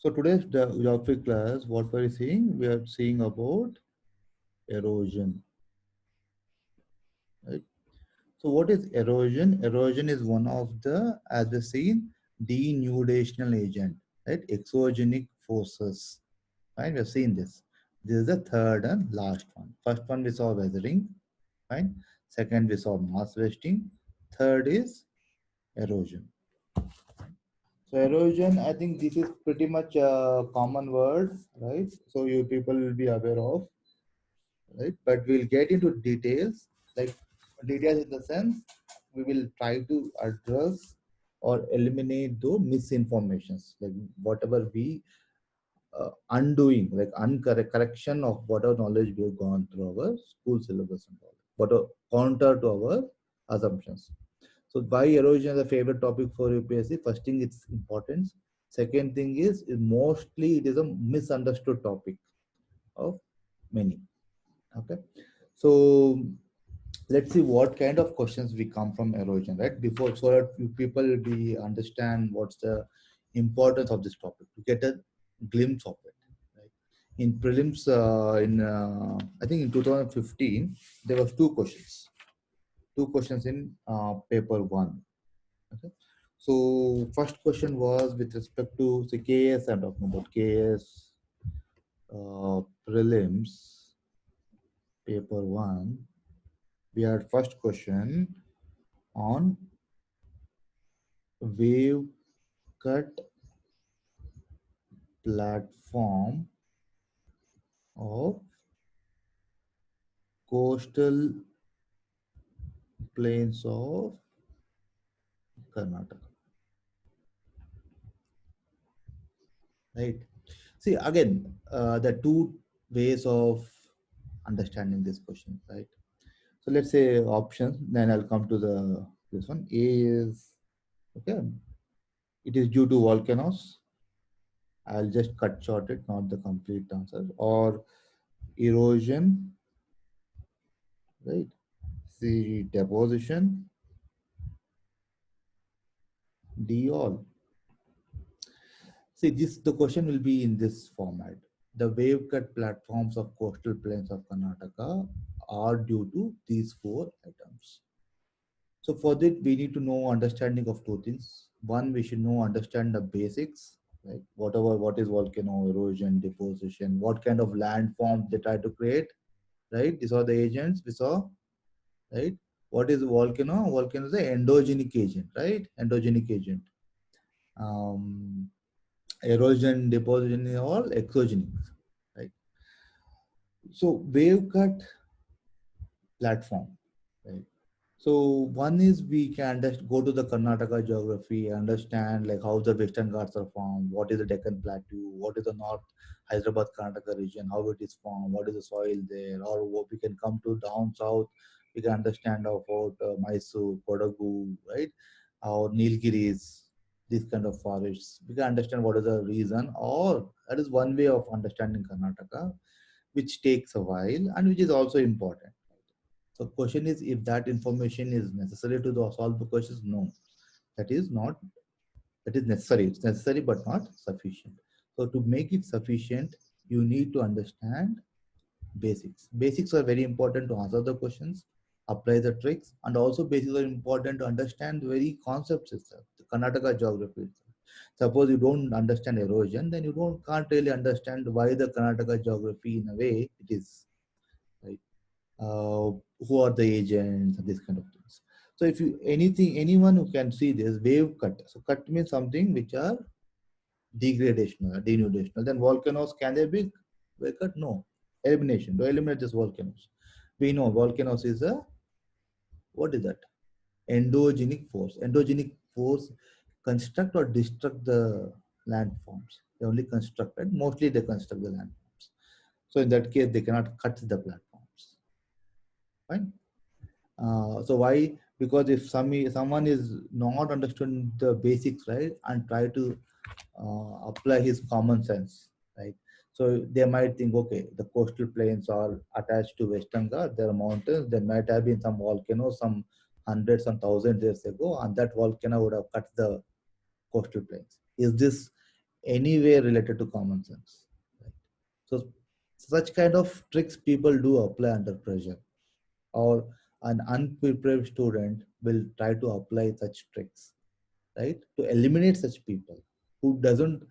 So today's geography class, what we're seeing, we are seeing about erosion, right? So what is erosion? Erosion is one of the, as we seen, denudational agent, right? Exogenic forces, right? We have seen this. This is the third and last one. First one we saw weathering, right? Second we saw mass wasting. Third is erosion. So erosion, I think this is pretty much a common word, right? So you people will be aware of, right? But we'll get into like details in the sense we will try to address or eliminate the misinformations, like whatever we undoing, like correction of whatever knowledge we have gone through our school syllabus and all, but counter to our assumptions. So why erosion is a favorite topic for UPSC? First thing, its importance. Second thing is mostly it is a misunderstood topic of many. Okay. So let's see what kind of questions we come from erosion, right? Before, so that you people will be understand what's the importance of this topic to get a glimpse of it. Right? In prelims, I think in 2015, there was two questions in paper one. Okay. So first question was with respect to say KS. I'm talking about KS prelims paper one. We had first question on wave cut platform of coastal plains of Karnataka. Right. See again, the two ways of understanding this question. Right. So let's say options. Then I'll come to the this one. A is okay. It is due to volcanoes. I'll just cut short it, not the complete answer. Or erosion. Right. C deposition. D all. See, this the question will be in this format. The wave cut platforms of coastal plains of Karnataka are due to these four items. So for that, we need to know understanding of two things. One, we should know understand the basics, like whatever what is volcano, erosion, deposition, what kind of landforms they try to create, right? These are the agents we saw, right? What is a volcano? Volcano is an endogenic agent, right? Endogenic agent. Um, Erosion, deposition is all exogenic, right? So wave cut platform, right? So one is we can just go to the Karnataka geography, understand like how the Western Ghats are formed, what is the Deccan Plateau, what is the North Hyderabad Karnataka region, how it is formed, what is the soil there, or what we can come to down south, we can understand about Mysore, Kodagu, right, or Nilgiris, these kind of forests. We can understand what is the reason, or that is one way of understanding Karnataka, which takes a while and which is also important. So question is if that information is necessary to solve the questions. No, that is not, that is necessary. It's necessary but not sufficient. So to make it sufficient, you need to understand basics. Basics are very important to answer the questions, apply the tricks, and also basics are important to understand the very concepts itself, the Karnataka geography itself. Suppose you don't understand erosion, then you can't really understand why the Karnataka geography in a way it is, right? uh, who are the agents and this kind of things. So if you anyone who can see this wave cut, so cut means something which are degradational, denudational. Then volcanoes, can they be wave cut? No. Elimination. To eliminate this volcanoes. We know volcanoes is a, what is that? Endogenic force. Endogenic force construct or destruct the landforms. They only construct, right? Mostly they construct the landforms. So in that case, they cannot cut the platforms. Fine. So why? Because if someone is not understood the basics, right, and try to apply his common sense, right? So they might think, okay, the coastal plains are attached to Western Ghats. There are mountains. There might have been some volcanoes, some hundreds and thousands years ago, and that volcano would have cut the coastal plains. Is this anywhere related to common sense. Right? So such kind of tricks people do apply under pressure, or an unprepared student will try to apply such tricks, right? To eliminate such people who doesn't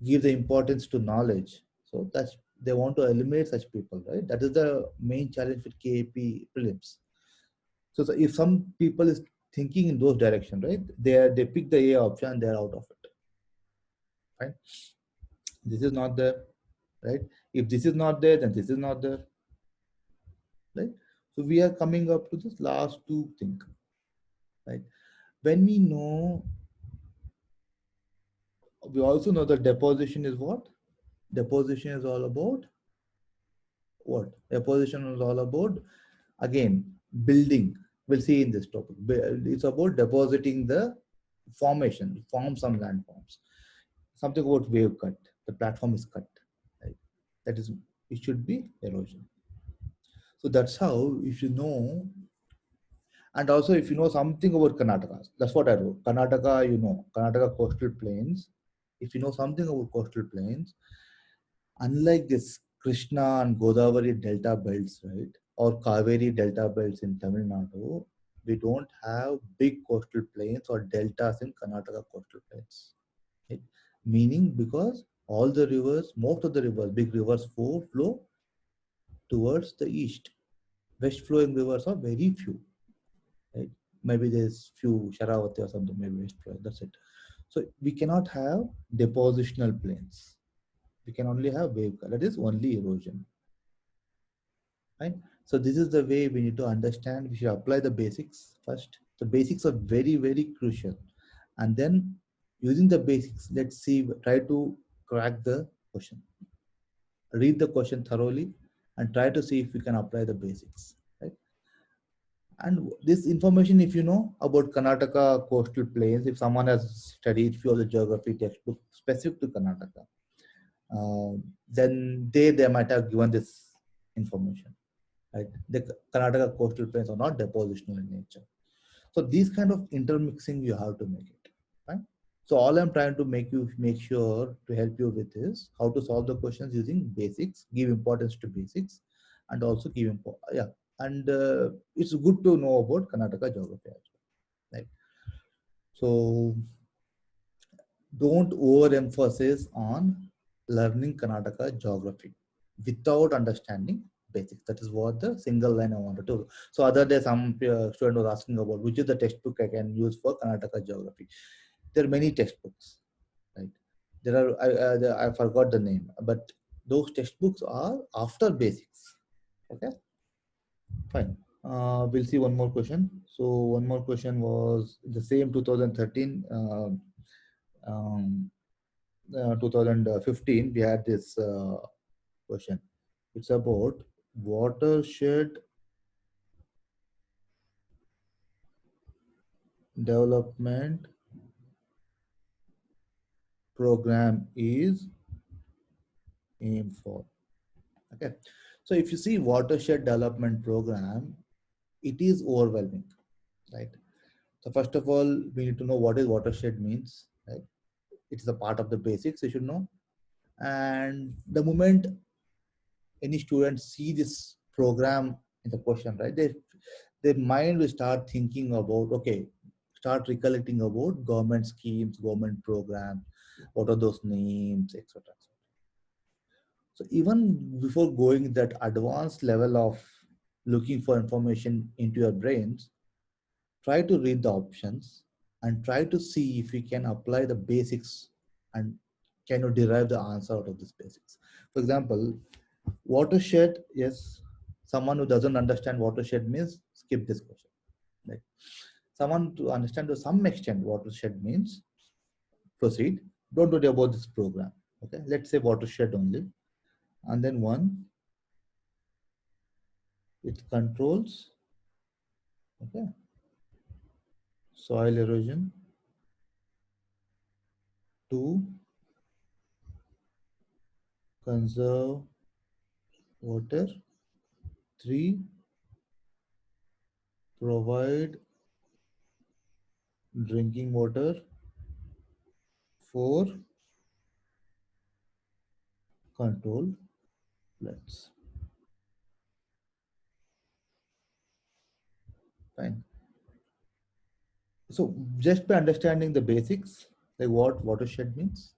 give the importance to knowledge. So that's they want to eliminate such people, right? That is the main challenge with KAP prelims. So if some people is thinking in those direction, right? They pick the A option and they're out of it. Right? This is not there, right? If this is not there, then this is not there, right? So we are coming up to this last two things, right? When we also know that deposition is what? Deposition is all about what? Deposition is all about, again, building. We'll see in this topic. It's about depositing the formation, form some landforms. Something about wave cut. The platform is cut, right? That is, it should be erosion. So that's how you should know. And also, if you know something about Karnataka, that's what I wrote. Karnataka, Karnataka coastal plains. If you know something about coastal plains, unlike this Krishna and Godavari delta belts, right, or Kaveri delta belts in Tamil Nadu, we don't have big coastal plains or deltas in Karnataka coastal plains. Right? Meaning, because all the rivers, most of the rivers, big rivers flow towards the east. West flowing rivers are very few. Right? Maybe there's few Sharavati or something, maybe west flowing. That's it. So we cannot have depositional plains. We can only have wave cut. That is only erosion. Right? So this is the way we need to understand. We should apply the basics first. The basics are very, very crucial. And then using the basics, let's see, try to crack the question. Read the question thoroughly and try to see if we can apply the basics. Right? And this information, if you know about Karnataka coastal plains, if someone has studied few of the geography textbooks specific to Karnataka, then they might have given this information. Right? The Karnataka coastal plains are not depositional in nature. So these kind of intermixing you have to make it. Right? So all I'm trying to make sure to help you with is how to solve the questions using basics, give importance to basics, and also and it's good to know about Karnataka geography as well. Right? So don't overemphasize on learning Karnataka geography without understanding basics. That is what the single line I wanted to. So other day some student was asking about which is the textbook I can use for Karnataka geography. There are many textbooks, right? There are I forgot the name, but those textbooks are after basics. Okay, fine. We'll see one more question. So one more question was the same 2013. 2015, we had this question. It's about watershed development program is aimed for. Okay, so if you see watershed development program, it is overwhelming, right? So first of all, we need to know what is watershed means, right? It is a part of the basics you should know. And the moment any student see this program in the question, right, their mind will start thinking about, okay, start recollecting about government schemes, government programs, what are those names, etc. So even before going that advanced level of looking for information into your brains, try to read the options and try to see if you can apply the basics and can you derive the answer out of these basics. For example, watershed, yes, someone who doesn't understand watershed means skip this question. Right? Someone to understand to some extent watershed means proceed. Don't worry about this program. Okay, let's say watershed only. And then one, it controls, okay, soil erosion. Two, conserve water. Three, provide drinking water. Four, control floods. Fine. So just by understanding the basics, like what watershed means.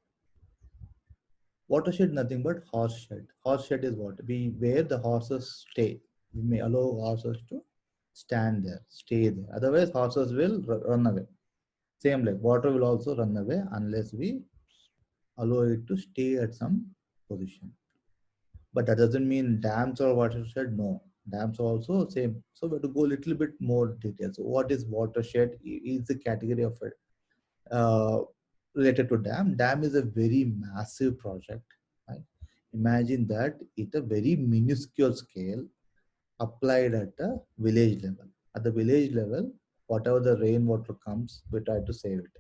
Watershed nothing but horse shed. Horse shed is what? We where the horses stay. We may allow horses to stand there, stay there. Otherwise, horses will run away. Same like water will also run away unless we allow it to stay at some position. But that doesn't mean dams or watershed. No, dams are also same. So we have to go a little bit more details. So what is watershed? Is the category of it related to dam. Dam is a very massive project. Right? Imagine that at a very minuscule scale applied at a village level. At the village level, whatever the rainwater comes, we try to save it.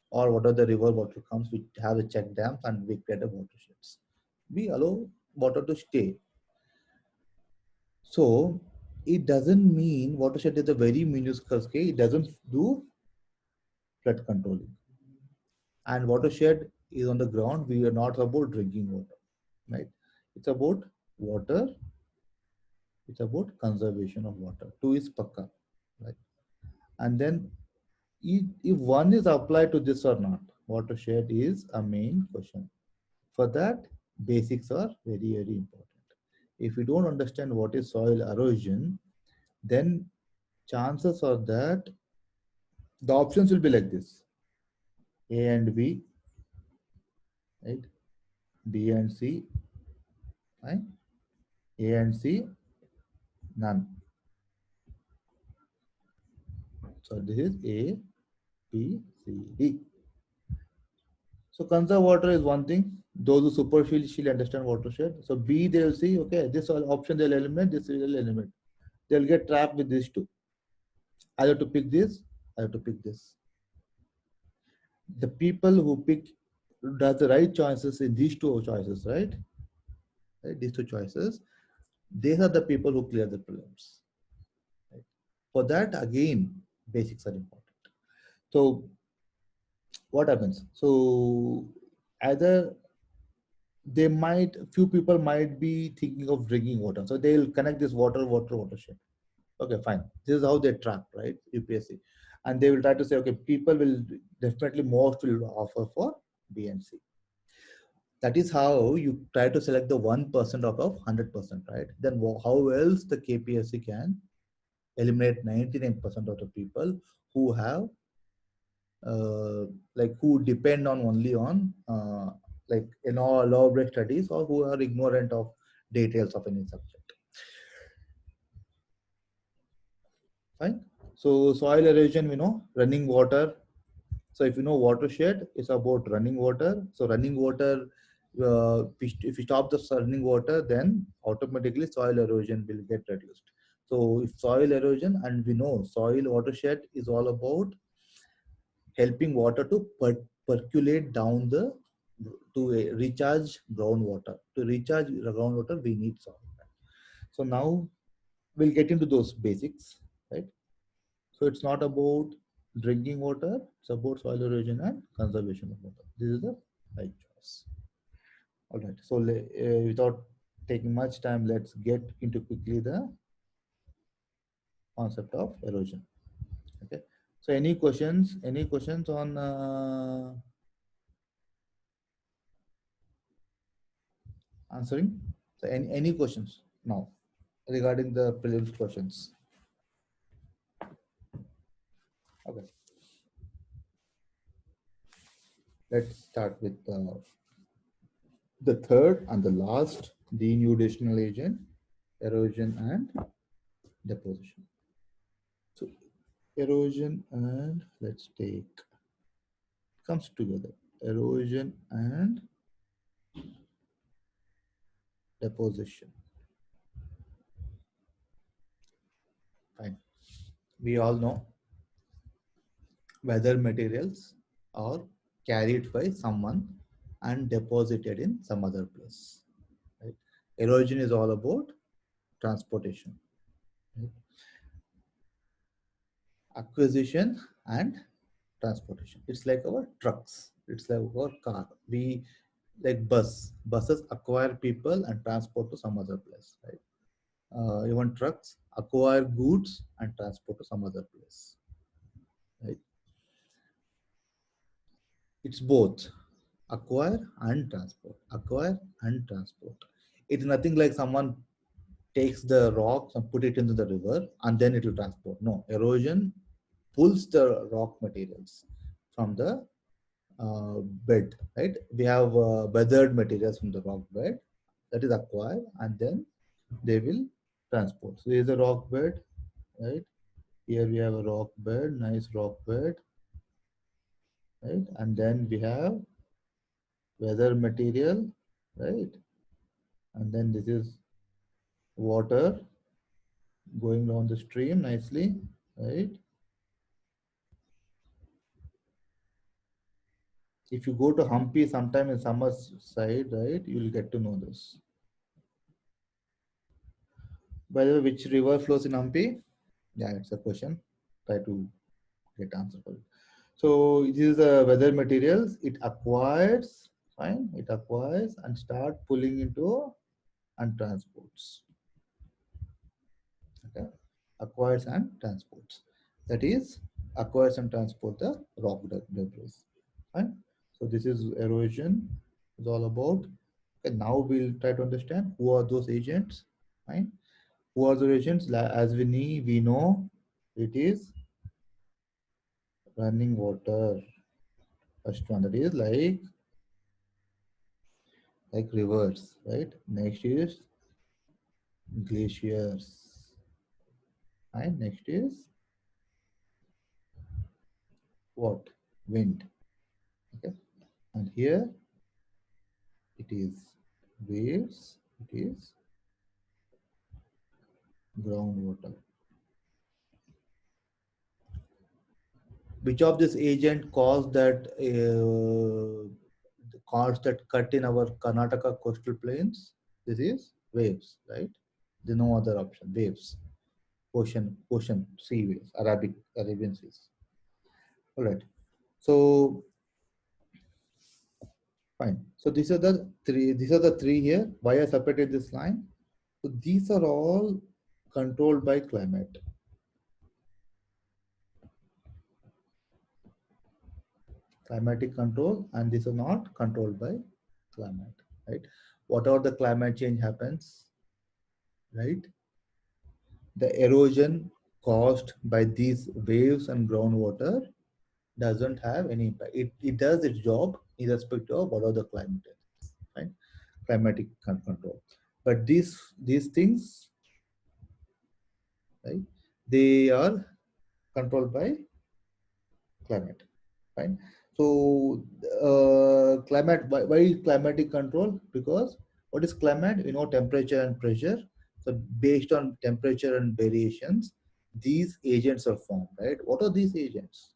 Or whatever the river water comes, we have a check dams and we create a watersheds. We allow water to stay. So it doesn't mean watershed is a very minuscule scale. It doesn't do flood controlling. And watershed is on the ground. We are not about drinking water, right? It's about water. It's about conservation of water. Two is pakka, right? And then if one is applied to this or not, watershed is a main question. For that, basics are very, very important. If you don't understand what is soil erosion, then chances are that the options will be like this: A and B, right? B and C, right? A and C, none. So this is A, B, C, D. So conserve water is one thing. Those who superficially understand watershed. So B, they will see, okay, this option they'll eliminate, this will eliminate. They'll get trapped with these two. I have to pick this, I have to pick this. The people who pick does the right choices in these two choices, right? Right? These two choices, these are the people who clear the prelims. Right? For that, again, basics are important. So what happens? So either they might few people might be thinking of drinking water, so they'll connect this watershed. Okay, fine. This is how they trap, right? UPSC, and they will try to say, okay, people will definitely most will offer for B and C. That is how you try to select the 1% out of 100%, right? Then how else the KPSC can eliminate 99% of the people who have like who depend on only on like elaborate studies or who are ignorant of details of any subject. Fine. So soil erosion, we know running water. So if you know watershed, it's about running water. So running water, if you stop the running water, then automatically soil erosion will get reduced. So if soil erosion, and we know soil watershed is all about helping water to percolate down the to recharge groundwater. To recharge the groundwater, we need soil. So now we'll get into those basics, right? So it's not about drinking water; it's about soil erosion and conservation of water. This is the right choice. All right. So without taking much time, let's get into quickly the concept of erosion. Okay. So any questions? Any questions on answering? So any questions now regarding the prelims questions? Okay. Let's start with the third and the last denudation agent, erosion and deposition. So erosion and let's take comes together. Erosion and deposition. Fine. We all know whether materials are carried by someone and deposited in some other place. Right? Erosion is all about transportation, right? Acquisition and transportation. It's like our trucks. It's like our car. like buses acquire people and transport to some other place, right? Even trucks acquire goods and transport to some other place, right? It's both acquire and transport, acquire and transport. It's nothing like someone takes the rocks and put it into the river and then it will transport. No, erosion pulls the rock materials from the bed, right? We have weathered materials from the rock bed that is acquired and then they will transport. So here's a rock bed, right? Here we have a rock bed, nice rock bed, right? And then we have weather material, right? And then this is water going down the stream nicely, right? If you go to Hampi sometime in summer side, right, you will get to know this. By the way, which river flows in Hampi? Yeah, it's a question. Try to get answer for it. So it is the weather materials. It acquires, fine. It acquires and start pulling into and transports. Okay, acquires and transports. That is acquires and transport the rock debris. Fine. So this is erosion. Is all about. Okay, now we'll try to understand who are those agents. Fine. Who are the agents? As we know, it is running water. First one, that is like rivers, right? Next is glaciers, and next is what? Wind. Okay, and here it is waves. It is groundwater. Which of this agent caused that cut in our Karnataka coastal plains? This is waves, right? There's no other option. Waves, ocean, sea waves, Arabian seas. All right. So fine. So these are the three. These are the three here. Why I separated this line? So these are all controlled by climate. Climatic control, and these are not controlled by climate, right? Whatever the climate change happens, right? The erosion caused by these waves and groundwater doesn't have any impact. It does its job irrespective of what are the climate is, right? Climatic control. But these things, right? They are controlled by climate, fine. So climate, why climatic control? Because what is climate? You know, temperature and pressure. So based on temperature and variations, these agents are formed, right? What are these agents?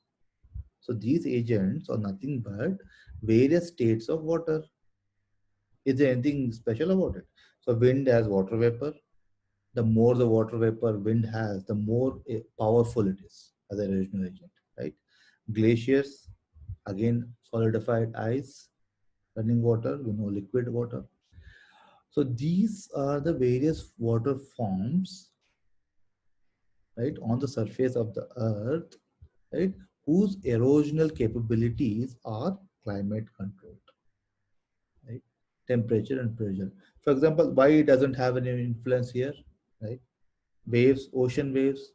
So these agents are nothing but various states of water. Is there anything special about it? So wind has water vapor. The more the water vapor wind has, the more powerful it is as a erosional agent, right? Glaciers, again, solidified ice, running water, liquid water. So these are the various water forms, right, on the surface of the earth, right, whose erosional capabilities are climate controlled, right? Temperature and pressure. For example, why it doesn't have any influence here, right? Waves, ocean waves,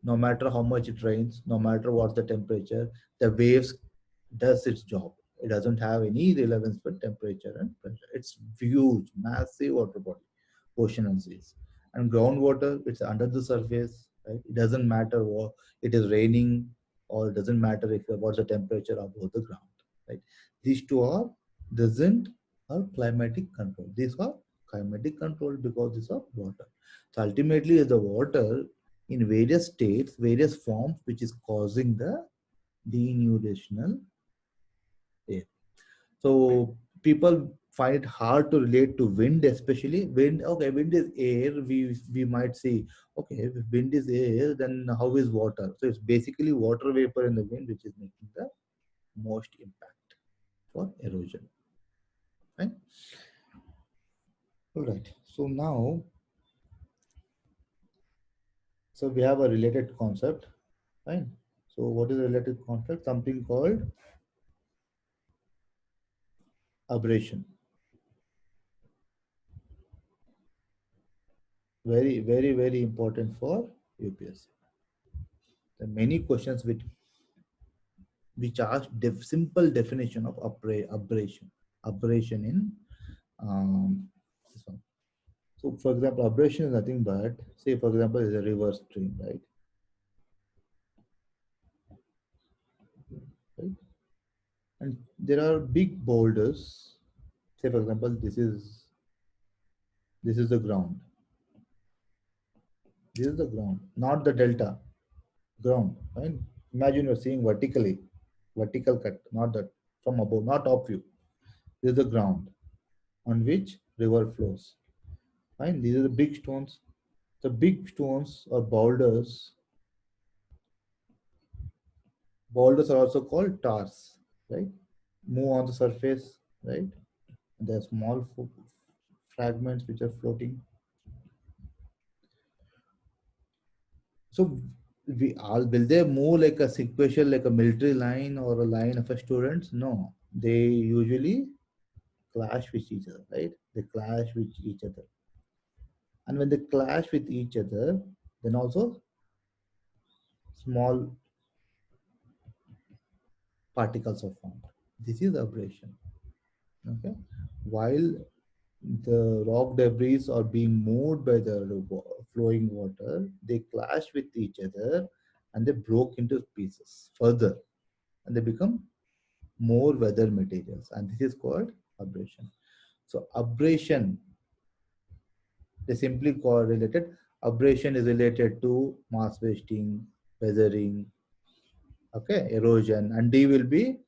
no matter how much it rains, no matter what the temperature, the waves does its job. It doesn't have any relevance with temperature and pressure. It's huge, massive water body, ocean and seas. And groundwater, it's under the surface, right? It doesn't matter what it is raining, or it doesn't matter if what's the temperature above the ground, right? These two are doesn't are climatic control. These are climatic control because these are water. So ultimately, the water in various states, various forms, which is causing the denudational air. So people find it hard to relate to wind, especially wind. Okay, wind is air. We might say, okay, if wind is air, then how is water? So it's basically water vapor in the wind, which is making the most impact for erosion. Right? All right. So now, so we have a related concept. Fine. So what is a related concept? Something called aberration. Very, very, very important for UPSC. There are many questions which ask simple definition of aberration. Aberration in this one. So, for example, aberration is nothing but, say, for example, is a river stream, right? Right? And there are big boulders. Say, for example, this is the ground. This is the ground, not the delta. Ground. Right? Imagine you're seeing vertically, vertical cut, not that from above, not top view. This is the ground on which river flows. Fine. These are the big stones. The big stones or boulders. Boulders are also called tars, right? Move on the surface, right? There are small fragments which are floating. So we all will they move like a sequential, like a military line or a line of a students? No, they usually clash with each other, right? They clash with each other, and when they clash with each other, then also small particles are formed. This is aberration. Okay, while the rock debris are being moved by the flowing water, they clash with each other and they broke into pieces further and they become more weather materials. And this is called abrasion. So abrasion, they simply call related. Abrasion is related to mass wasting, weathering, okay, erosion, and D will be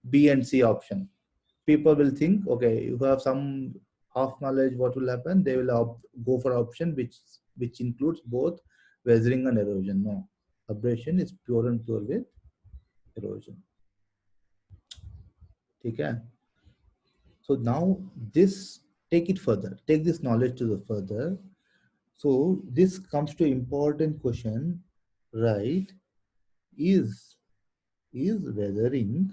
B and C option. People will think, okay, you have some half knowledge, what will happen? They will go for option which includes both weathering and erosion. No, abrasion is pure and pure with erosion. Okay. So now this, take it further, take this knowledge to the further. So this comes to important question, right? Is weathering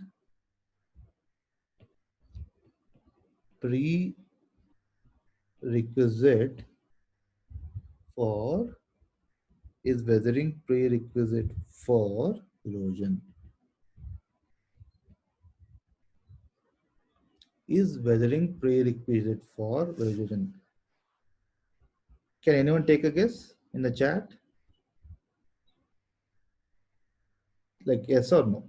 prerequisite for is weathering prerequisite for erosion? Is weathering prerequisite for erosion? Can anyone take a guess in the chat? Like yes or no?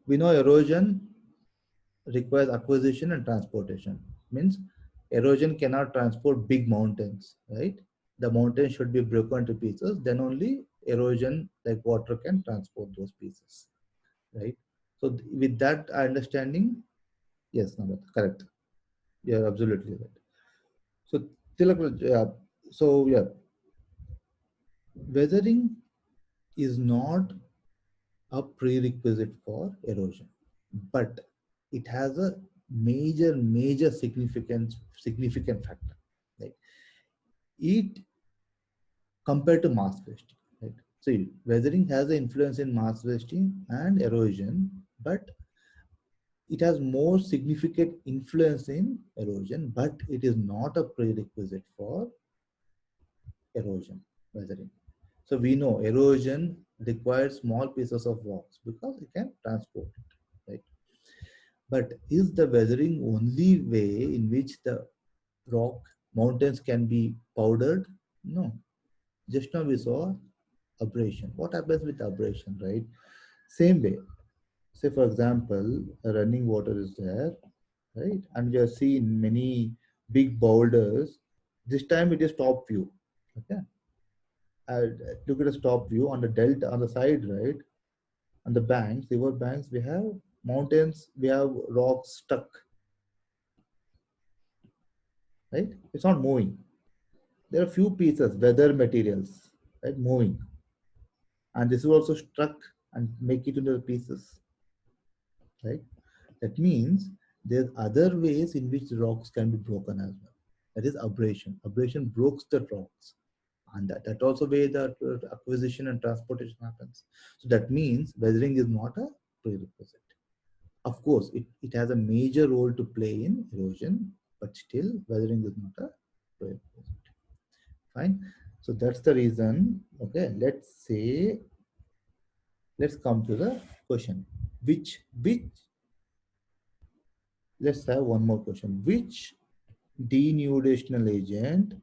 We know erosion requires acquisition and transportation. Means erosion cannot transport big mountains, right? The mountain should be broken to pieces. Then only erosion, like water, can transport those pieces, right? So with that understanding, yes, Namrat, correct. You're absolutely right. So Tilak, so yeah, weathering is not a prerequisite for erosion, but it has a major significant factor. Like it compared to mass wasting, right? So weathering has an influence in mass wasting and erosion, but it has more significant influence in erosion, but it is not a prerequisite for erosion, weathering. So we know erosion requires small pieces of rocks because it can transport it, right? But is the weathering only way in which the rock mountains can be powdered? No. Just now we saw abrasion. What happens with abrasion, right? Same way. Say for example, a running water is there, right? And you have seen many big boulders. This time it is top view. Okay. Look at a top view on the delta on the side, right? On the banks, river banks, we have mountains, we have rocks stuck, right? It's not moving. There are few pieces, weather materials, right, moving. And this is also struck and make it into the pieces. right? That means there's other ways in which rocks can be broken as well. That is abrasion. Abrasion breaks the rocks. And that also way that acquisition and transportation happens. So that means weathering is not a prerequisite. Of course, it has a major role to play in erosion, but still weathering is not a prerequisite. Fine. So that's the reason. Okay, let's come to the question. Which let's have one more question. Which denudational agent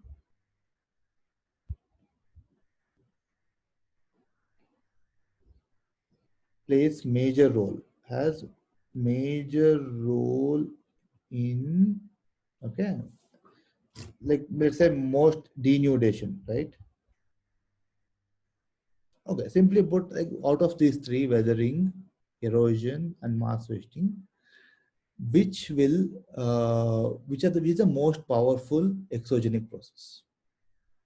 plays major role, has major role in, okay, like let's say most denudation, right? Okay, simply put, like out of these three, weathering, erosion, and mass wasting, which is the most powerful exogenic process,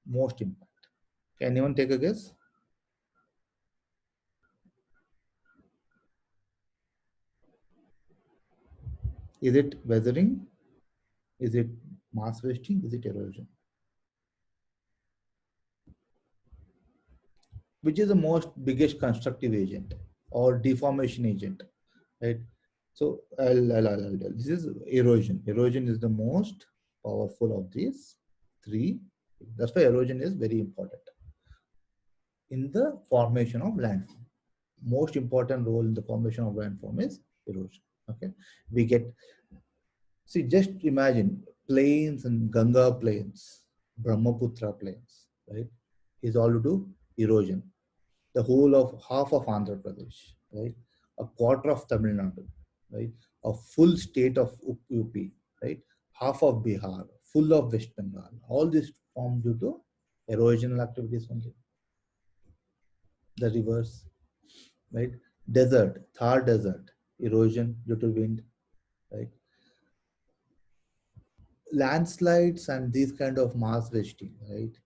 most impact? Can anyone take a guess? Is it weathering? Is it mass wasting? Is it erosion? Which is the most biggest constructive agent or deformation agent, right? So I'll tell. This is erosion. Erosion is the most powerful of these three. That's why erosion is very important in the formation of landform. Most important role in the formation of landform is erosion. Okay, we get, see, just imagine plains and Ganga plains, Brahmaputra plains, right? Is all due to erosion. The whole of half of Andhra Pradesh, right? A quarter of Tamil Nadu, right? A full state of UP, right? Half of Bihar, full of West Bengal. All this formed due to erosional activities only. The rivers, right? Desert, Thar Desert, erosion due to wind, right? Landslides and these kind of mass wasting, right?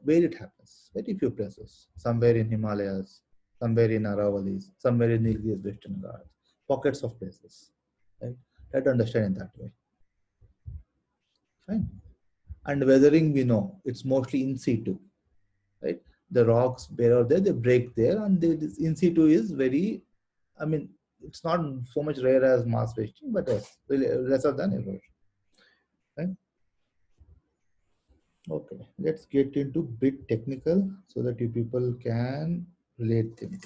Where it happens, very few places. Somewhere in Himalayas, somewhere in Aravalis, somewhere in Nilgiris Western Ghats, pockets of places, right? Try to understand in that way. Fine. And weathering, we know it's mostly in situ, right? The rocks where are there, they break there, and this in situ is very, I mean, it's not so much rare as mass wasting, but yes, really lesser than erosion. Right? Okay, let's get into bit technical so that you people can relate things.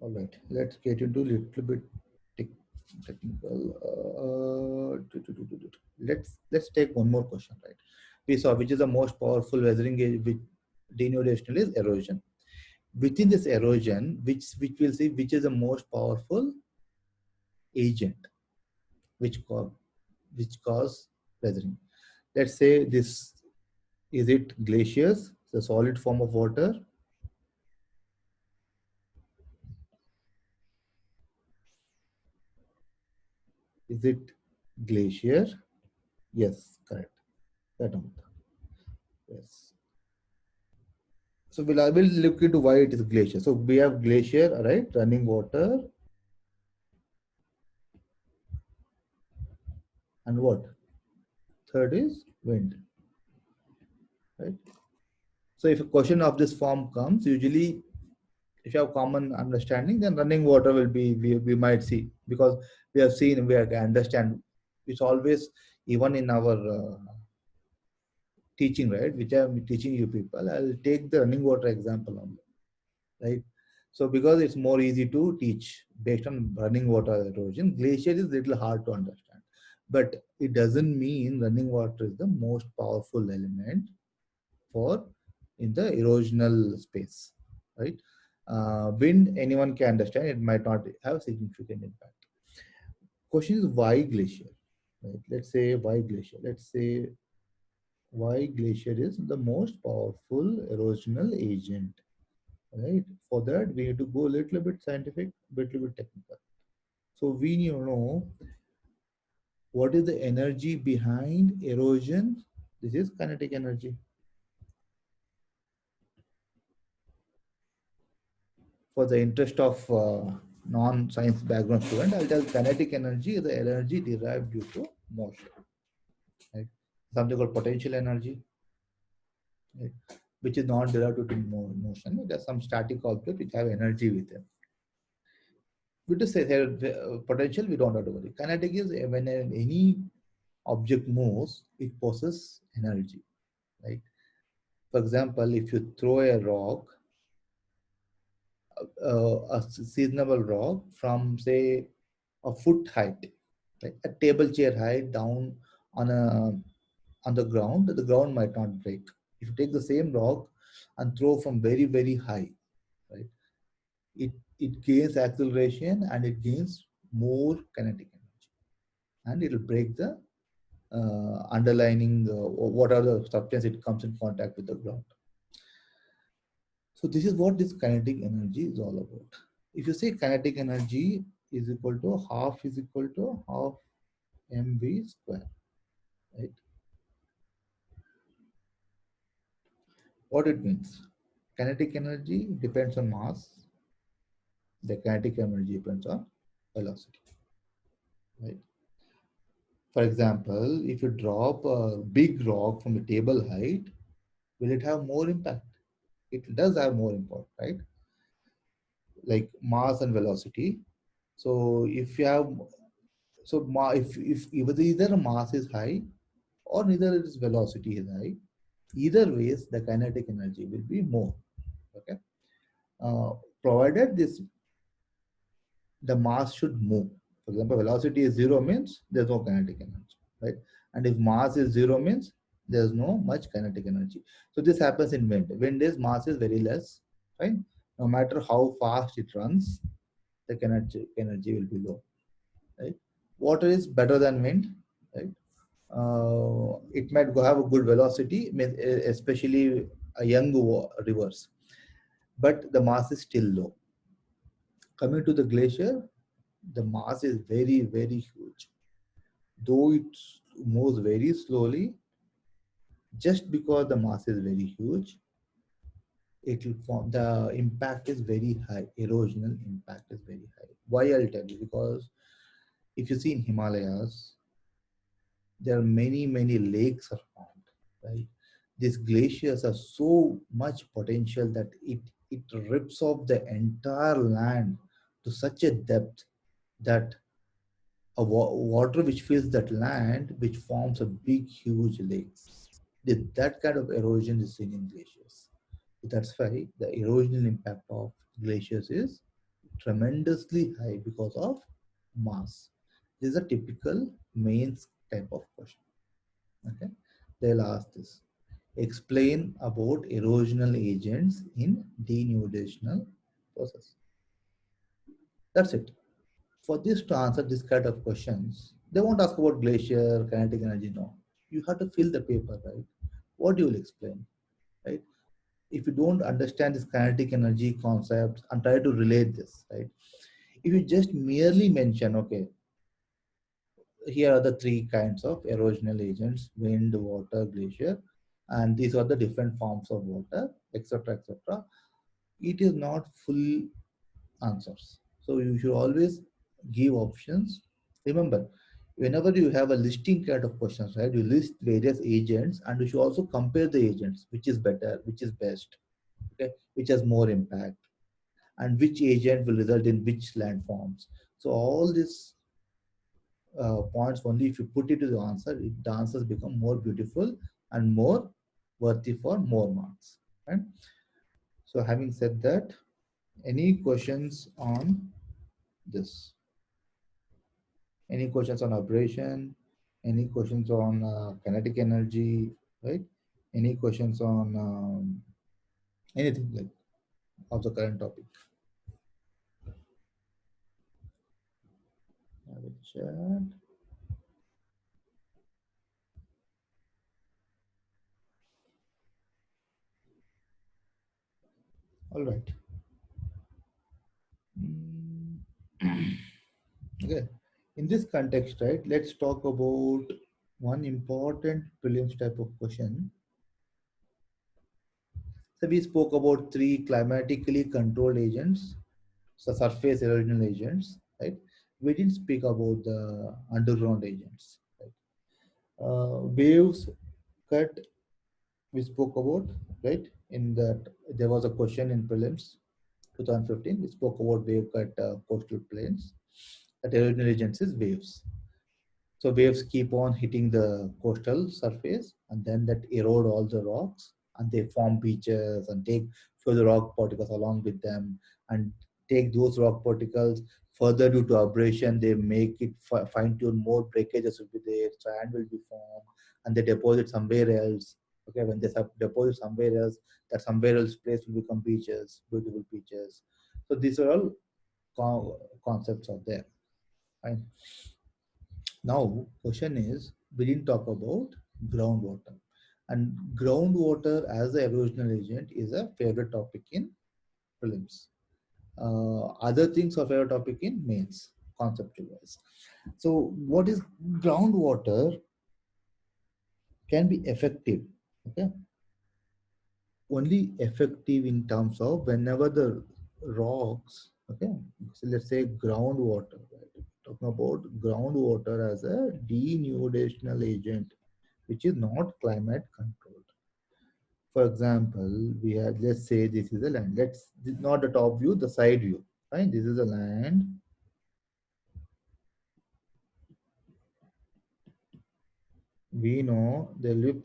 All right, let's get into a little bit technical. Let's take one more question, right? We saw which is the most powerful weathering agent with denudation is erosion. Within this erosion, which we'll see which is the most powerful agent which cause weathering. Let's say this, is it glaciers, the solid form of water? Is it glacier? Yes, correct. That one. Yes. So I will look into why it is glacier. So we have glacier, right? Running water, and what? Third is wind, right? So if a question of this form comes, usually if you have common understanding, then running water will be, we might see, because we have seen, we understand. It's always, even in our teaching, right, which I'm teaching you people, I'll take the running water example only, right? So because it's more easy to teach based on running water erosion, glacier is little hard to understand. But it doesn't mean running water is the most powerful element for in the erosional space, right? Wind, anyone can understand, it might not have significant impact. Question is why glacier, right? Let's say why glacier. Let's say why glacier is the most powerful erosional agent, right? For that, we need to go a little bit scientific, little bit technical. So we need to know what is the energy behind erosion. This is kinetic energy. For the interest of non-science background student, I'll tell kinetic energy is the energy derived due to motion. Right? Something called potential energy, right? Which is not derived due to motion. It has some static object which have energy with them. We just say here potential, we don't have to worry. Kinetic is when any object moves, it possesses energy, right? For example, if you throw a rock, a seasonable rock from say a foot height, like a table chair height down on a on the ground might not break. If you take the same rock and throw from very very high, right, it gains acceleration and it gains more kinetic energy, and it will break the underlining what are the substance it comes in contact with the ground. So this is what this kinetic energy is all about. If you say kinetic energy is equal to half mv square, right? What it means? Kinetic energy depends on mass. The kinetic energy depends on velocity, right? For example, if you drop a big rock from a table height, will it have more impact? It does have more impact, right? Like mass and velocity. So if you have if either mass is high or neither its velocity is high, either ways the kinetic energy will be more. Okay, uh, provided this the mass should move. For example, velocity is zero means there's no kinetic energy, right? And if mass is zero means there's no much kinetic energy. So this happens in wind. Wind is mass is very less, right? No matter how fast it runs, the kinetic energy will be low, right? Water is better than wind, right? It might have a good velocity, especially a young rivers, but the mass is still low. Coming to the glacier, the mass is very, very huge. Though it moves very slowly, just because the mass is very huge, it will form the impact is very high. Erosional impact is very high. Why I'll tell you? Because if you see in Himalayas, there are many, many lakes around, right? These glaciers are so much potential that it rips off the entire land to such a depth that water which fills that land, which forms a big, huge lakes. That kind of erosion is seen in glaciers. That's why the erosional impact of glaciers is tremendously high because of mass. This is a typical mains type of question. Okay, they'll ask this. Explain about erosional agents in denudational process. That's it. For this to answer this kind of questions, they won't ask about glacier, kinetic energy. No, you have to fill the paper, right? What you will explain, right? If you don't understand this kinetic energy concept and try to relate this, right? If you just merely mention, okay, here are the three kinds of erosional agents: wind, water, glacier, and these are the different forms of water, etc., etc. It is not full answers. So you should always give options. Remember, whenever you have a listing kind of questions, right, you list various agents and you should also compare the agents, which is better, which is best, okay, which has more impact, and which agent will result in which landforms. So all these points only if you put it to the answer, the answers become more beautiful and more worthy for more marks. Right? So having said that, any questions on this? Any questions on abrasion? Any questions on kinetic energy? Right? Any questions on anything like of the current topic? Have a chat. All right. Mm. Okay. In this context, right, let's talk about one important prelims type of question. So we spoke about three climatically controlled agents, So surface erosional agents, right? We didn't speak about the underground agents, right? Waves cut, we spoke about, right? In that, there was a question in prelims 2015. We spoke about wave cut coastal plains. That erosional agents is waves. So waves keep on hitting the coastal surface and then that erode all the rocks and they form beaches and take further rock particles along with them and take those rock particles further due to abrasion. They make it fine tune, more breakages will be there, sand will be formed and they deposit somewhere else. Okay, when they deposit somewhere else, that somewhere else place will become beaches, beautiful beaches. So these are all concepts are there. Fine. Now, question is, we didn't talk about groundwater. And groundwater as a erosional agent is a favorite topic in prelims. Other things are favorite topic in mains, conceptual wise. So, what is groundwater can be effective, okay? Only effective in terms of whenever the rocks, okay? So let's say groundwater, right? Talking about groundwater as a denudational agent which is not climate controlled. For example, we have, let's say this is a land. This is not the top view, the side view. Fine, this is a land. We know there will be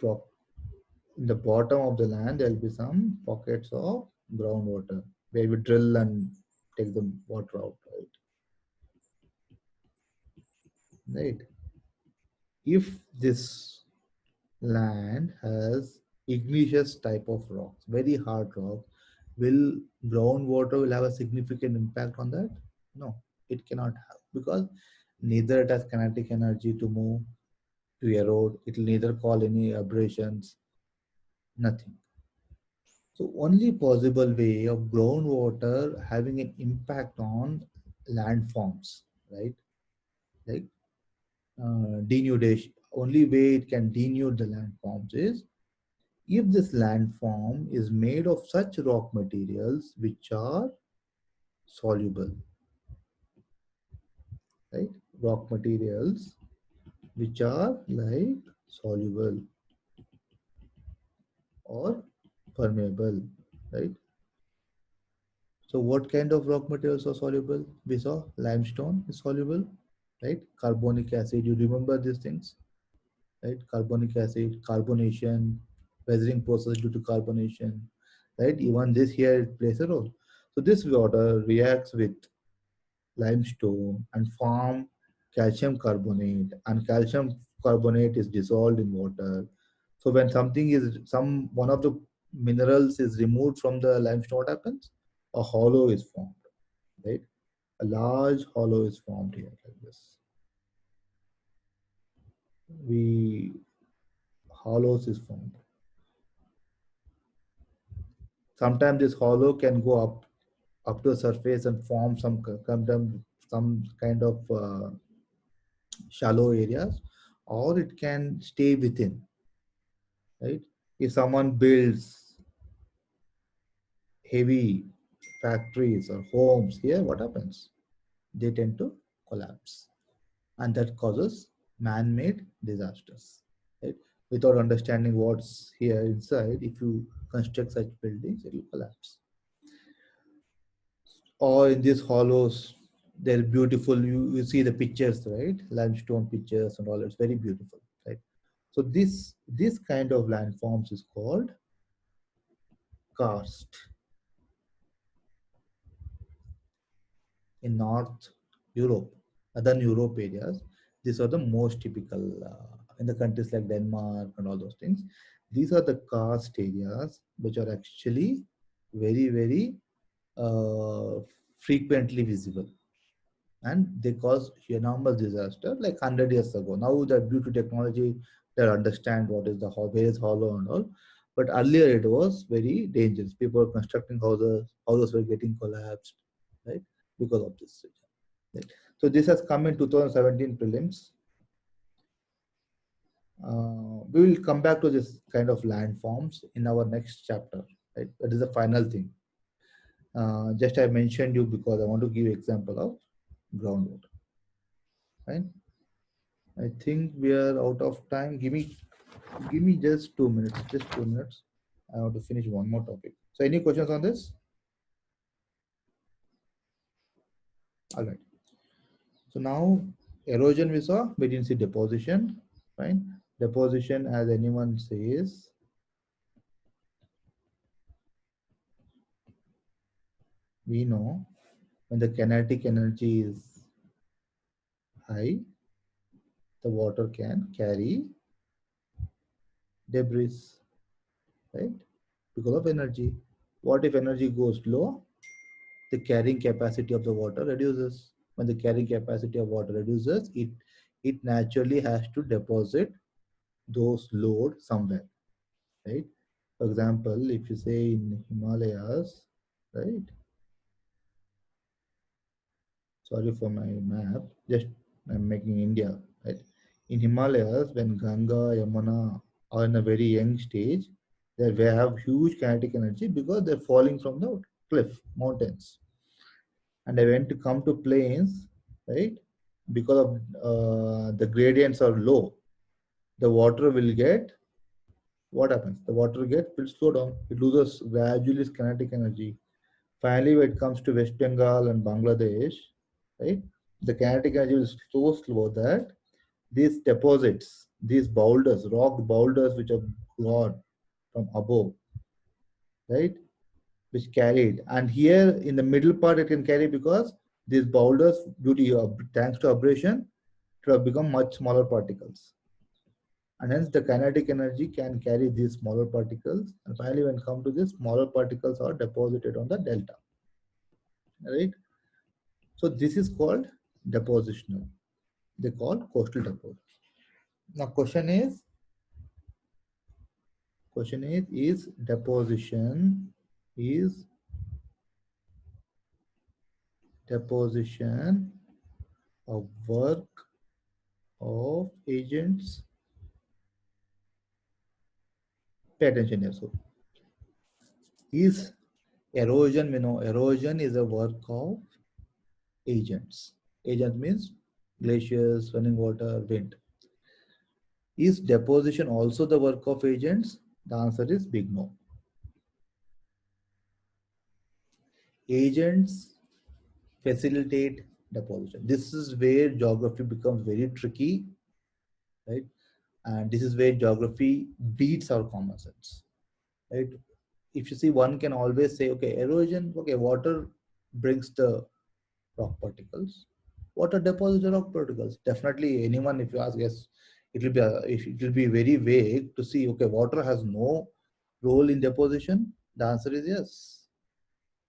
in the bottom of the land there will be some pockets of groundwater where we drill and take the water out, right? Right. If this land has igneous type of rocks, very hard rock, will groundwater will have a significant impact on that? No, it cannot have because neither it has kinetic energy to move, to erode, it will neither cause any abrasions, nothing. So only possible way of groundwater having an impact on landforms, right? Like denudation. Only way it can denude the landforms is if this landform is made of such rock materials which are soluble, right? Rock materials which are like soluble or permeable, right? So what kind of rock materials are soluble? We saw limestone is soluble, right? Carbonic acid, you remember these things, right? Carbonic acid, carbonation, weathering process due to carbonation, right? Even this here plays a role. So this water reacts with limestone and form calcium carbonate, and calcium carbonate is dissolved in water. So when something is one of the minerals is removed from the limestone, what happens? A hollow is formed, right? A large hollow is formed here like this. We hollows is formed. Sometimes this hollow can go up to the surface and form some kind of shallow areas, or it can stay within, right? If someone builds heavy factories or homes here, what happens? They tend to collapse, and that causes man-made disasters, right? Without understanding what's here inside, if you construct such buildings, it will collapse. Or in these hollows, they're beautiful. You see the pictures, right? Limestone pictures and all. It's very beautiful, right? So this kind of landforms is called karst in North Europe, Southern Europe areas. These are the most typical in the countries like Denmark and all those things. These are the karst areas which are actually very uh, frequently visible, and they cause enormous disaster like 100 years ago. Now that due to technology, they understand what is the where is hollow and all. But earlier it was very dangerous. People were constructing houses were getting collapsed, right? Because of this. Right? So this has come in 2017 prelims. We will come back to this kind of landforms in our next chapter, right? That is the final thing. Just I mentioned you because I want to give example of groundwater. Right? I think we are out of time. Give me just 2 minutes. Just 2 minutes. I want to finish one more topic. So any questions on this? All right. So now erosion we saw, we didn't see deposition. Fine. Deposition, as anyone says, we know when the kinetic energy is high, the water can carry debris, right? Because of energy. What if energy goes low? The carrying capacity of the water reduces. When the carrying capacity of water reduces, it naturally has to deposit those load somewhere, right? For example, if you say in Himalayas, right? Sorry for my map, just I'm making India, right? In Himalayas, when Ganga, Yamuna are in a very young stage, they have huge kinetic energy because they're falling from the cliff, mountains. And I went to come to plains, right? Because of the gradients are low, the water will get, what happens? The water will slow down. It loses gradually its kinetic energy. Finally, when it comes to West Bengal and Bangladesh, right, the kinetic energy is so slow that these deposits, these boulders, rock boulders which are gone from above, right, which carried. And here in the middle part, it can carry because these boulders, due to thanks to abrasion, it have become much smaller particles. And hence the kinetic energy can carry these smaller particles. And finally, when come to this, smaller particles are deposited on the delta, right? So this is called depositional. They call coastal deposit. Now question is is deposition a work of agents? Pay attention here. So is erosion, erosion is a work of agents. Agents means glaciers, running water, wind. Is deposition also the work of agents? The answer is big no. Agents facilitate deposition. This is where geography becomes very tricky, right? And this is where geography beats our common sense, right? If you see, one can always say, okay, erosion, okay, water brings the rock particles. Water deposits the rock particles. Definitely, anyone, if you ask, yes, it will be very vague to see, okay, water has no role in deposition. The answer is yes.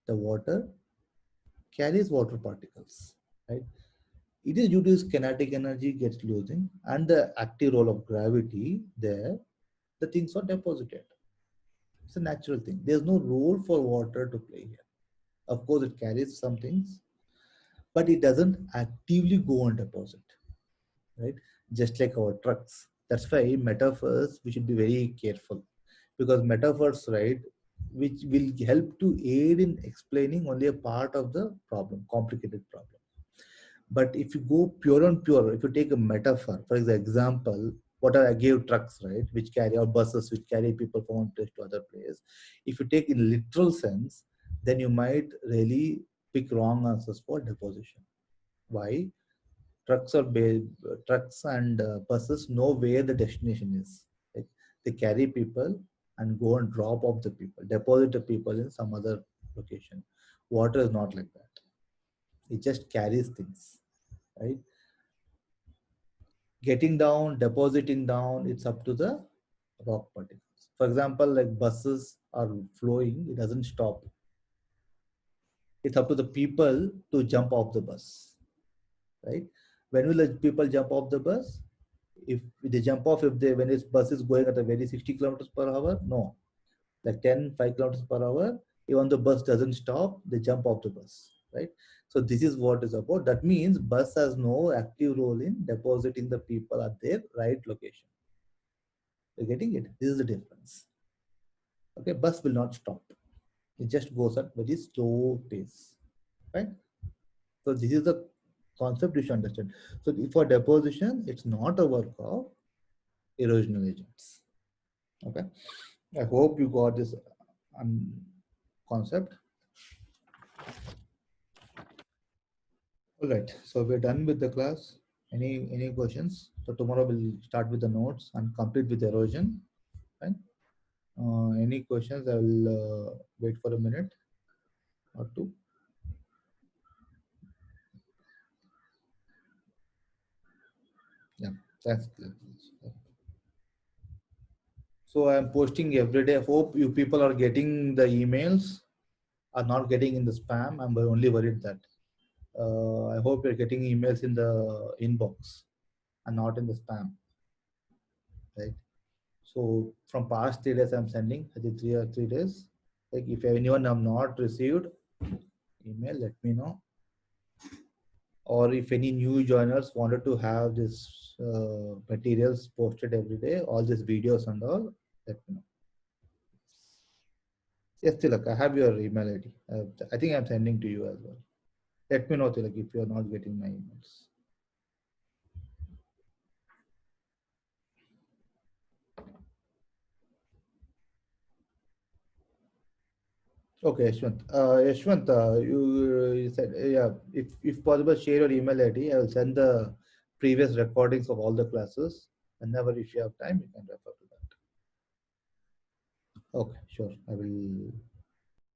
The water carries water particles, right? It is due to its kinetic energy gets losing and the active role of gravity there, the things are deposited. It's a natural thing. There's no role for water to play here. Of course, it carries some things, but it doesn't actively go on deposit, right? Just like our trucks. That's why metaphors, we should be very careful because metaphors, right, which will help to aid in explaining only a part of the problem, complicated problem. But if you go pure and pure, if you take a metaphor, for example, what I gave trucks, right, which carry or buses, which carry people from one place to other place. If you take in literal sense, then you might really pick wrong answers for deposition. Why? Trucks and buses know where the destination is. Like they carry people and go and drop off the people, deposit the people in some other location. Water is not like that. It just carries things, right? Getting down, depositing down, it's up to the rock particles. For example, like buses are flowing, it doesn't stop. It's up to the people to jump off the bus, right? When will the people jump off the bus? If they jump off, when this bus is going at a very 60 kilometers per hour, no, like 5 kilometers per hour, even the bus doesn't stop, they jump off the bus, right? So this is what is about. That means bus has no active role in depositing the people at their right location. You're getting it? This is the difference. Okay, bus will not stop. It just goes at very slow pace, right? So this is the concept you should understand. So for deposition, it's not a work of erosional agents. Okay. I hope you got this concept. All right. So we're done with the class. Any questions? So tomorrow we'll start with the notes and complete with erosion. Right? Any questions? I will wait for a minute or two. Yeah. Thanks. So I'm posting every day. I hope you people are getting the emails, are not getting in the spam. I'm only worried that. I hope you're getting emails in the inbox and not in the spam, right? So from past 3 days, I'm sending. I think 3 days. Like if anyone have not received email, let me know. Or if any new joiners wanted to have this materials posted every day, all these videos and all, let me know. Yes, Tilak, I have your email ID. I think I'm sending to you as well. Let me know, Tilak, if you're not getting my emails. Okay, Yashwant. Yashwant, you said, yeah, if possible, share your email ID. I will send the previous recordings of all the classes. Whenever if you have time, you can refer to that. Okay, sure. I will